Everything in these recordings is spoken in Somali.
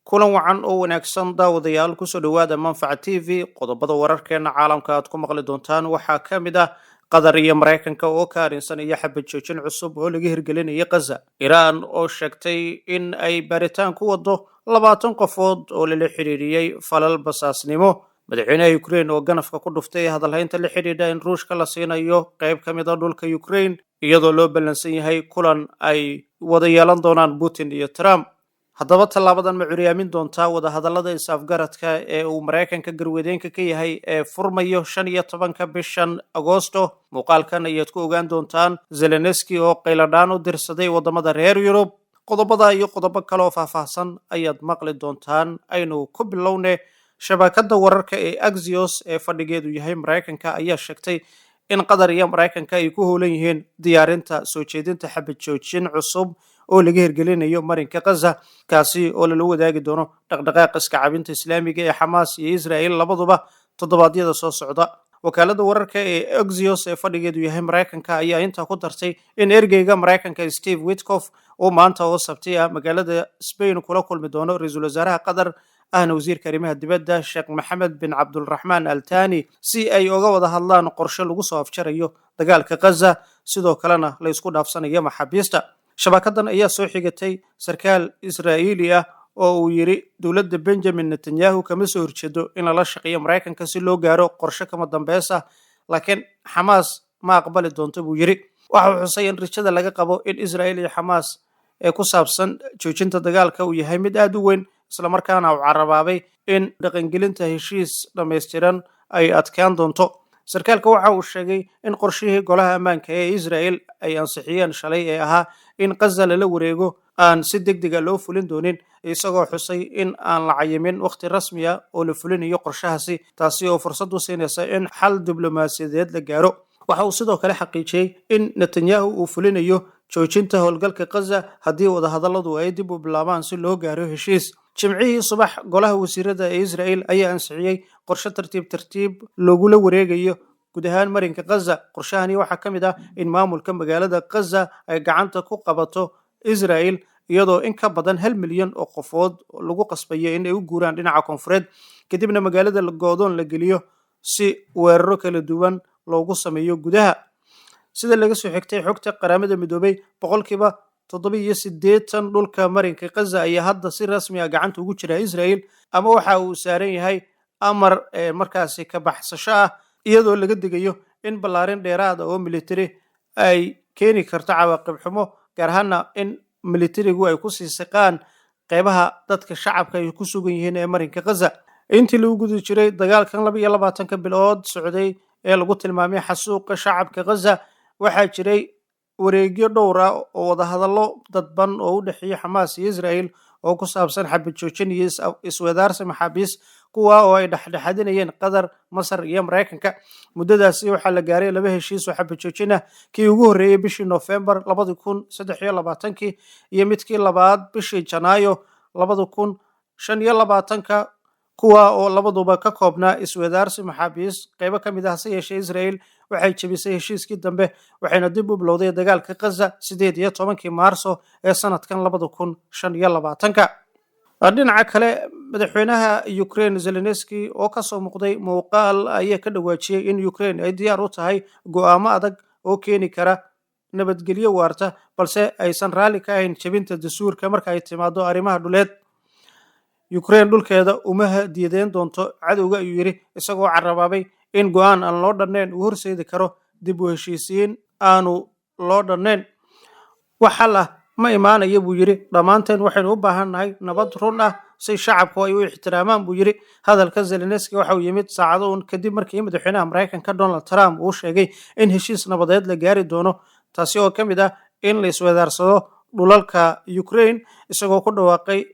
kulan wacan oo wanaagsan daawadayaal kusoo dhawaada manfaca t v qodobada wararkeena caalamka aad ku maqli doontaan waxaa ka mid ah qatar iyo maraykanka oo ka arrinsanaya xabad joojin cusub oo laga hirgelinaya gaza iiraan oo sheegtay in ay baaritaan ku wado 20 qofood oo lala xiriiriyey falal basaasnimo madaxweynaha Ukraine oo ganafka ku dhuftay hadalhaynta la xiriirta in ruushka la siinayo qayb ka mid ah dhulka Ukraine iyadoo loo ballansan yahay kulan ay wada yeelan doonaan Putin iyo Trump haddaba tallaabadan ma curyaamin doontaa wadahadallada is-afgaradka ee uu maraykanka garwadeenka ka yahay ee furmayo 15 bishan agoosto muuqaalkan ayaad ku ogaan doontaan Zelensky oo qayladhaan u dirsaday wadamada reer Yurub qodobada iyo qodobo kale oo faahfaahsan ayaad maqli doontaan aynu ku bilownay shabakada wararka ee Axios ee fadhigeedu yahay maraykanka ayaa sheegtay in qatar iyo maraykanka ay ku hoolan yihiin diyaarinta soo jeedinta xabad joojin cusub oo laga hirgelinayo marinka Gaza kaasi oo la wadaagi doono dhaqdhaqaaqa iska cabinta Islaamiga ee Hamas iyo Israel labaduba toddobaadyada soo socda wakaalada wararka ee Axios ee fadhigeedu yahay maraykanka ayaa inta ku dartay in ergeyga maraykanka Steve Witkoff oo maanta oo sabti ah magaalada Spain kula kulmi doono ra'iisul wasaaraha Qatar ahna wasiirka arrimaha dibadda Sheikh Mohammed bin Abdulrahman Al Thani si ay uga wada hadlaan qorshe lagu soo afjarayo dagaalka Gaza sidoo kalena la isku dhaafsanayo maxaabiista shabakadan ayaa soo xigatay sarkaal Israa'iili ah oo uu yiri dawladda Benjamin Netanyahu kama soo horjeedo in la shaqeeyo maraykanka si loo gaaro qorshe kama dambeys ah laakiin Hamas ma aqbali doonto buu yiri waxa uu xusay in rajada laga qabo in Israa'iil iyo Hamas ee ku saabsan joojinta dagaalka uu yahay mid aad u weyn isla markaana uu carabaabay in dhaqangelinta heshiis dhameystiran ay adkaan doonto sarkaalka waxa uu sheegay in qorshihii golaha ammaanka ee Israa'iil ay ansixiyeen shalay ee ahaa in Gaza la wareego aan si degdeg ah loo fulin doonin isagoo xusay in aan la cayimin waqti rasmi ah oo la fulinayo qorshahaasi taasi oo fursad u siinaysa in xal diblomaasiyadeed la gaaro waxa uu sidoo kale xaqiijiyay in Netanyahu uu fulinayo joojinta howlgalka Gaza haddii wadahadalladu ay dib u bilaabaan si loo gaaro heshiis jimcihii subax golaha wasiirada ee Israa'iil ayaa ansixiyay qorshe tartiib loogu wareegayo guud ahaan marinka Gaza qorshahani waxaa ka mid ah in maamulka magaalada Gaza ay gacanta ku qabato Israa'iil iyadoo in ka badan 1 milyan oo qofood lagu qasbayo in ay u guuraan dhinaca koonfureed kadibna magaalada la goodoon la geliyo si weeraro kala duwan loogu sameeyo gudaha sida laga soo xigtay xogta qaramada midoobay boqolkiiba 87 dhulka marinka Gaza ayaa hadda si rasmi ah gacanta ugu jira Israa'iil ama waxa uu saaran yahay amar markaasi ka baxsasho ah iyadoo laga digayo in ballaarin dheeraad ah oo military ay keeni karto cawaaqib xumo gaar ahaan in militarigu ay ku sii siqaan qaybaha dadka shacabka ay ku sugan yihiin ee marinka Gaza intii lagu guda jiray dagaalkan 22 bilood socday ee lagu tilmaamay xasuuqa shacabka Gaza waxaa jiray wareegyo dhowr ah oo wadahadallo dadban oo u dhaxeeya Hamas iyo Israa'iil oo ku saabsan xabad joojin iyo iswadaarsi maxaabiis kuwa oo ay dhaxdhexaadinayeen Qatar, Masar iyo Mareykanka muddadaasi waxaa la gaaray laba heshiis oo xabad joojin ah kii ugu horeeyay bishii November 2023 iyo midkii labaad bishii Janaayo 2025 kuwa oo labaduba ka koobnaa iswadaarsi maxaabiis qaybo ka mid ah si yeeshay Israa'iil waxay jabisay heshiiskii dambe waxayna dib u bilowday dagaalka Gaza 18 Maarso ee sanadkan 2025 dhinaca kale madaxweynaha Ukraine Zelensky oo ka soo muuqday muuqaal ayaa ka dhawaajiyay in Ukraine ay diyaar u tahay go'aamo adag oo keeni kara nabadgelyo waarta balse aysan raali ka ahayn jabinta dastuurka marka ay timaado arrimaha dhuleed Ukraine dhulkeeda uma diideen doonto cadowga ayuu yiri isagoo carabaabay in go'aan aan loo dhannayn uu horseedi karo dib u heshiisiin aanu loo dhannayn waxa la ma imaanayo buu yiri dhamaanteen waxaynu u baahannahay nabad run ah si shacabku ay u ixtiraamaan buu yiri hadalka Zelensky waxa uu yimid saacado kadib markii madaxweynaha Mareykanka Donald Trump uu sheegay in heshiis nabadeed la gaari doono taasi oo kamid ah in la iswadaarsado dhulalka Ukraine isagoo ku dhawaaqay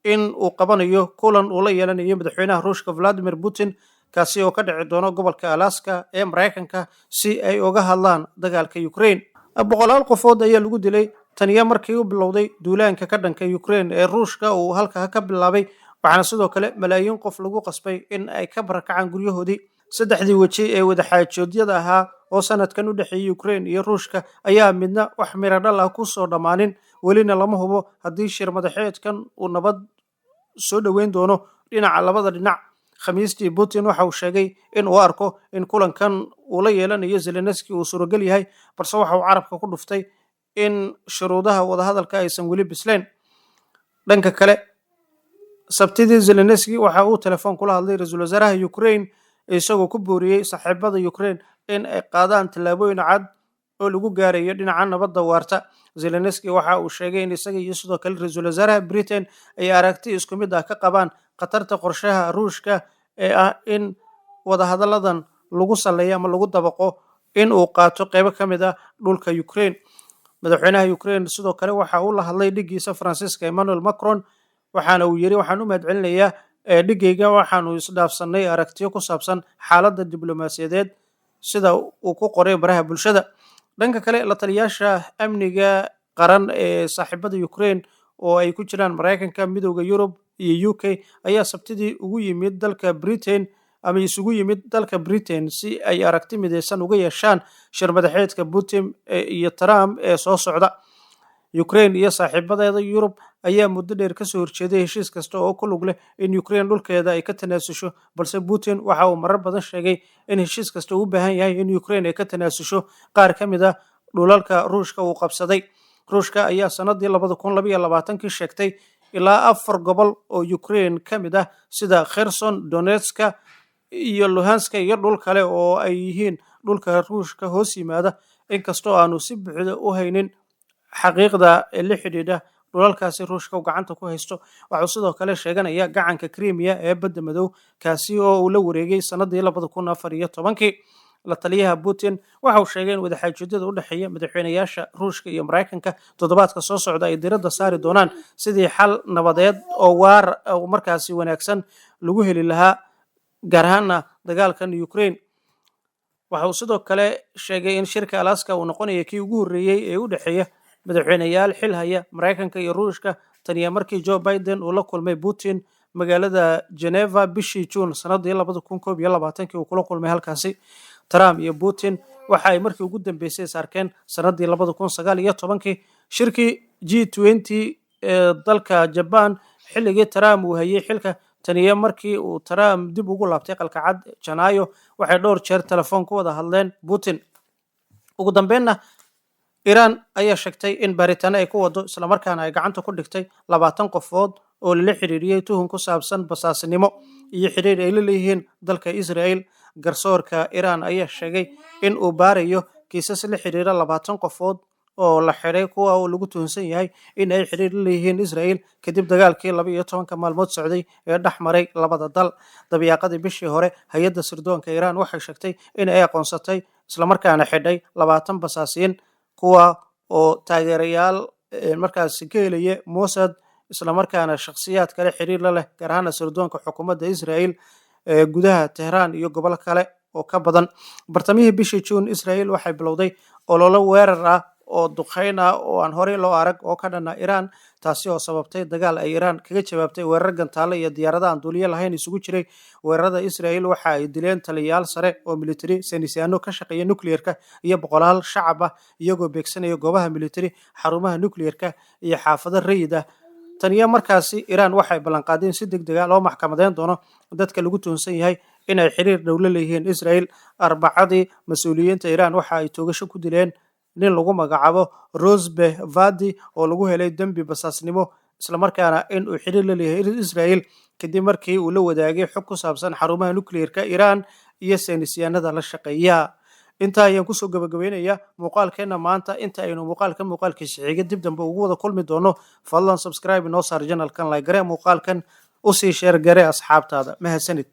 in uu qabanayo kulan uu la yeelanayo madaxweynaha Ruushka Vladimir Putin kaasi oo ka dhici doono gobolka Alaska ee Mareykanka si ay uga hadlaan dagaalka Ukraine boqolaal qofood ayaa lagu dilay taniya markii uu bilowday duulaanka ka dhanka Ukraine ee Ruushka uu halka ka bilaabay waxaana sidoo kale malaayiin qof lagu qasbay in ay ka barakacaan guryahoodii saddexdii waji ee wadaxaajoodyada ahaa oo sanadkan u dhaxeeyay Ukraine iyo Ruushka ayaa midna wax miro dhal ah ku soo dhamaanin welina lama hubo haddii shir madaxeedkan uu nabad soo dhoweyn doono dhinaca labada dhinac. khamiistii putin waxa uu sheegay in uu arko in kulankan uu la yeelanayo zelenski uu suuragal yahay, balse waxa uu carabka ku dhuftay in shuruudaha wadahadalka aysan weli bislayn. dhanka kale, sabtidii zelenski waxa uu telefoon kula hadlay ra-iisul wasaaraha ukraine isagoo ku booriyey saaxiibada ukraine in ay qaadaan tallaabooyin cad oo lagu gaarayo dhinaca nabadda waarta. zelenski waxa uu sheegay in isaga iyo sidoo kale ra-iisul wasaaraha britain ay aragti isku mid ah ka qabaan khatarta qorshaha ruushka ee ah in wadahadalladan lagu saleeyo ama lagu dabaqo in uu qaato qaybo ka mid ah dhulka ukraine. madaxweynaha ukraine sidoo kale waxa uu la hadlay dhigiisa faransiiska emmanuel macron, waxaana uu yidhi waxaan u mahadcelinayaa dhigayga, waxaanu isdhaafsanay aragtiyo ku saabsan xaaladda diblomaasiyadeed sida uu ku qoray baraha bulshada. dhanka kale, la taliyaasha amniga qaran ee saaxiibada ukraine oo ay ku jiraan maraykanka, midowda yurub iyo UK ayaa sabtidii isugu yimid dalka britain si ay aragti midaysan uga yeeshaan shir madaxeedka putin iyo trump ee soo socda. ukraine iyo saaxiibadeeda yurub ayaa muddo dheer kasoo horjeeday heshiis kasta oo ku lug leh in ukraine dhulkeeda ay ka tanaasusho, balse putin waxa uu marar badan sheegay in heshiis kasta uu u baahan yahay in ukraine ay ka tanaasusho qaar ka mid ah dhulalka ruushka uu qabsaday. ruushka ayaa sanadii 2022 sheegtay ilaa 4 gobol oo ukraine ka mid ah sida kherson, donetska iyo luhanska iyo dhul kale oo ay yihiin dhulka ruushka hoos yimaada, inkastoo aanu si buuxda u haynin xaqiiqda la xidhiidha dhulalkaasi ruushka uu gacanta ku haysto. waxuu sidoo kale sheeganaya gacanka Crimea ee badda madow, kaasi oo uu la wareegay sanadii 2014. la taliyaha putin waxa uu sheegay in wadaxaajoodada u dhexeeya madaxweynayaasha ruushka iyo maraykanka toddobaadka soo socda ay diiradda saari doonaan sidii xal nabadeed oo waar markaasi wanaagsan lagu heli lahaa, gaar ahaana dagaalkan ukraine. waxa uu sidoo kale sheegay in shirka Alaska uu noqonayo kii ugu horreeyay ee u dhexeeya madaxweynayaal xil haya maraykanka iyo ruushka taniya markii Joe Biden uu la kulmay Putin magaalada Geneva bishii June sanadii 2021 uu kula kulmay halkaasi. Trump iyo Putin waxa ay markii ugu dambeysay saarkeen sanadii 2019 shirkii G20 ee dalka Japan xilligii Trump uu hayay xilka. taniya markii uu Trump dib ugu laabtay qalcad Janaayo waxay dhowr jeer telefoon ku wada hadleen Putin. ugu dambeynna Iran ayaa sheegtay in baaritaan ay ku wado isla markaana ay gacanta ku dhigtay 20 qofood oo la xiriiriyay tuhun ku saabsan basaasnimo iyo xiriir ay la leeyihiin dalka Israel. garsoorka Iran ayaa sheegay in uu baarayo kiisas la xiriira 20 qofood oo la xiray kuwa uu lagu tuhunsan yahay in ay xiriir la leeyihiin Israel kadib dagaalkii 12 maalmood socday ee dhexmaray labada dal. dabiiqadii bishii hore hay'adda sirdoonka Iran waxay sheegtay in ay aqoonsatay isla markaana xidhay 20 basaasiin kuwa oo taageerayaal markaasi ka helaya Mossad isla markaana shakhsiyaad kale xiriir la leh gaar ahaan sirdoonka xukuumadda Israel gudaha Tehran iyo gobol kale oo ka badan. bartamihii bishii June Israel waxay bilowday olole weerar ah oo duqeyn ah oo aan horey loo arag oo ka dhana Iran, taasi oo sababtay dagaal ay Iran kaga jawaabtay weerar gantaale iyo diyaaradaha aan duuliye lahayn isugu jiray. weerarada Israel waxa ay dileen taliyayaal sare oo military, saynisyahano ka shaqeeya nuclearka iyo boqolaal shacab ah iyagoo beegsanaya goobaha military, xarumaha nuclearka iyo xaafado rayid ah. taniya markaasi Iran waxay ballan qaadeen si degdeg ah loo maxkamadeyn doono dadka lagu tuhunsan yahay in ay xiriir dhow la leeyihiin Israel. Arbacadii mas'uuliyiinta Iran waxa ay toogasho ku dileen nin lagu magacaabo Rosbeh Vadi oo lagu helay dambi basaasnimo isla markaana in uu xiriir la leeyahay Israel kadib markii uu la wadaagay xog ku saabsan xarumaha nuclearka Iran iyo saynisyahanada la shaqeeya. inta ayaan kusoo gabagabeynaya muuqaalkeena maanta. inta aynu muuqaalkiisa xiga dib dambe ugu wada kulmi doono, fadlan subscribe noo saar channelkan, like gare muuqaalkan u sii share gare asxaabtaada. mahadsanid.